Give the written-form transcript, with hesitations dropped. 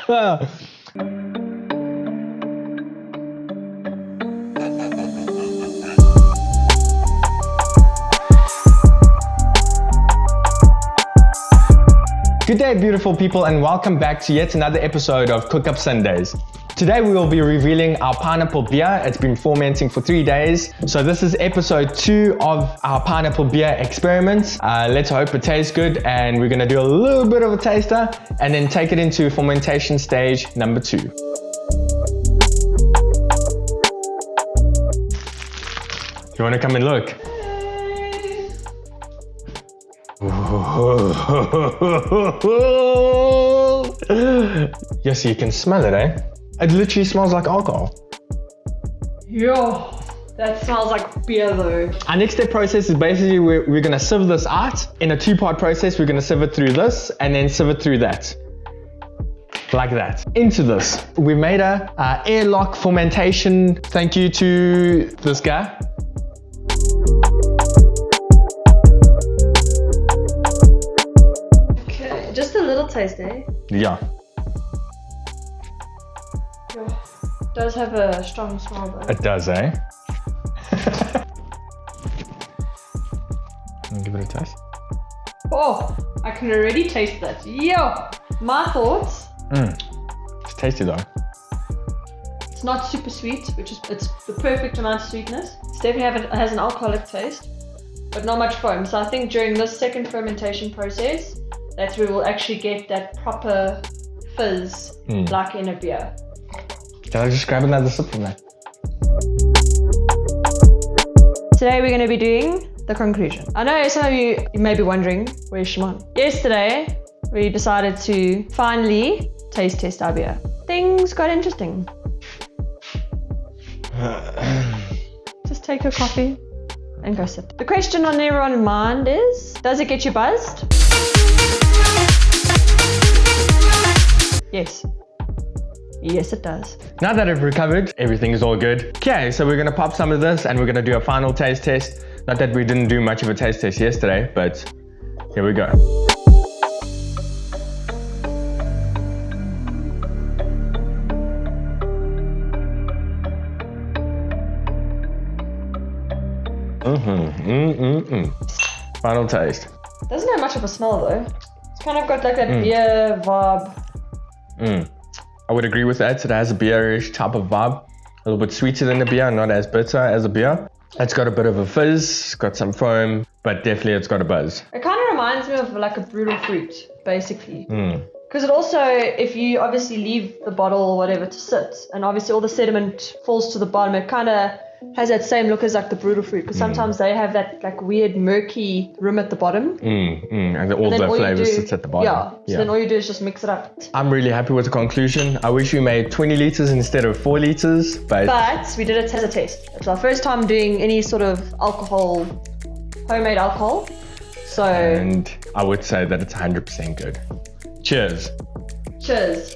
Good day, beautiful people, and welcome back to yet another episode of Cookup Sundays. Today we will be revealing our pineapple beer. It's been fermenting for 3 days. So this is episode 2 of our pineapple beer experiment. Let's hope it tastes good, and we're gonna do a little bit of a taster and then take it into fermentation stage number 2. You wanna come and look? Yes, you can smell it, eh? It literally smells like alcohol. Yo, that smells like beer though. Our next step process is basically we're gonna sieve this out. In a 2-part process, we're gonna sieve it through this and then sieve it through that. Like that. Into this. We made a airlock fermentation. Thank you to this guy. Okay, just a little taste, eh? Yeah. Yo, does have a strong smell though. It does, eh? Give it a taste. Oh, I can already taste that. Yo, my thoughts. It's tasty though. It's not super sweet, it's the perfect amount of sweetness. It's definitely has an alcoholic taste, but not much foam. So I think during this second fermentation process, that's where we'll actually get that proper fizz, like in a beer. Can I just grab another sip from that? Today we're going to be doing the conclusion. I know some of you may be wondering, where's Shimon? Yesterday we decided to finally taste test our beer. Things got interesting. Just take your coffee and go sit. The question on everyone's mind is, does it get you buzzed? Yes. Yes, it does. Now that I've recovered, everything is all good. Okay, so we're gonna pop some of this and we're gonna do a final taste test. Not that we didn't do much of a taste test yesterday, but here we go. Final taste. Doesn't have much of a smell though. It's kind of got like that beer vibe. I would agree with that. It has a beerish type of vibe. A little bit sweeter than the beer, not as bitter as a beer. It's got a bit of a fizz, it's got some foam, but definitely it's got a buzz. It kind of reminds me of like a brutal fruit, basically. Because it also, if you obviously leave the bottle or whatever to sit, and obviously all the sediment falls to the bottom, it kind of has that same look as like the brutal fruit, because sometimes they have that like weird murky rim at the bottom. And all the flavors sit at the bottom. Yeah, so then all you do is just mix it up. I'm really happy with the conclusion. I wish we made 20 litres instead of 4 litres, but we did it as a test. It's our first time doing any sort of alcohol, homemade alcohol. So, and I would say that it's 100% good. Cheers. Cheers.